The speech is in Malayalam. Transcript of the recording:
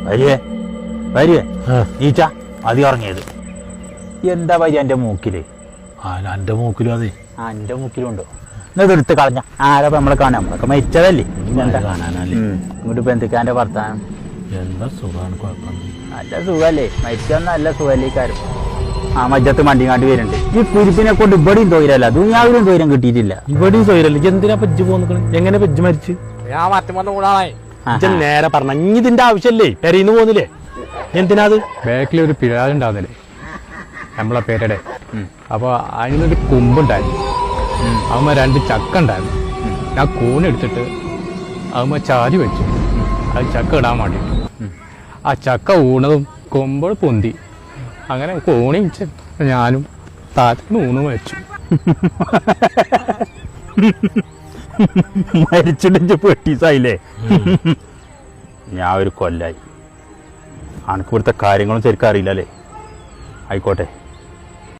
വരിയേ ഈച്ച അതി ഉറങ്ങിയത് എന്താ വരി എൻ്റെ മൂക്കില്? എൻ്റെ മൂക്കിലും അതെ. എൻ്റെ മൂക്കിലും ഉണ്ടോ? എന്നത് എടുത്ത് കളഞ്ഞ ആരപ്പം നമ്മളെ കാണാം, നമ്മളൊക്കെ മരിച്ചതല്ലേ കാണാനല്ലേ. ഇങ്ങോട്ട് ബന്ധുക്കാൻ്റെ വർത്താനം എന്താ സുഖമാണ്, കുഴപ്പമൊന്നും. നല്ല സുഖല്ലേ, മരിച്ചാൽ നല്ല സുഖല്ലേ ഈ കാര്യം. ആ മജ്ജത്ത് മണ്ടിങ്ങാണ്ട് വരുന്നുണ്ട്. ഈ കുരിപ്പിനെ കൊണ്ട് ഇവിടെയും തൊയിരല്ല, ദുനിയാവിലും തൊയിരം കിട്ടിയിട്ടില്ല. ഇവിടെയും തൊയിരല്ല. എന്തിനാ പെജ്ജ് പോന്നിക്കണ്? എങ്ങനെ പെജ്ജ് മരിച്ച്? ഞാൻ മറ്റം വന്ന കൂടാണേ. നേരെ പറഞ്ഞ ഇതിന്റെ ആവശ്യല്ലേ, പെരയിന്ന് പോന്നില്ലേ? എന്തിനാ അത്? ബാക്കിലൊരു പിഴാതുണ്ടാവുന്നില്ലേ നമ്മളെ പേരുടെ. അപ്പൊ അതിനൊരു കൊമ്പുണ്ടായിരുന്നു, അതുമ്മ 2 ചക്ക ഉണ്ടായിരുന്നു. ഞാൻ കൂണെടുത്തിട്ട് അതുമ്മ ചാരി വെച്ചു, അത് ചക്ക ഇടാൻ വേണ്ടി. ആ ചക്ക ഊണതും കൊമ്പോൾ പൊന്തി. അങ്ങനെ കോണി വെച്ച് ഞാനും താഴത്ത് ഊണും വെച്ചു. മരിച്ചിട്ട് പെട്ടീസായില്ലേ? ഞാൻ ഒരു കൊല്ലായി. അനക്ക് ഇവിടുത്തെ കാര്യങ്ങളും ശരിക്കും അറിയില്ലല്ലേ. ആയിക്കോട്ടെ,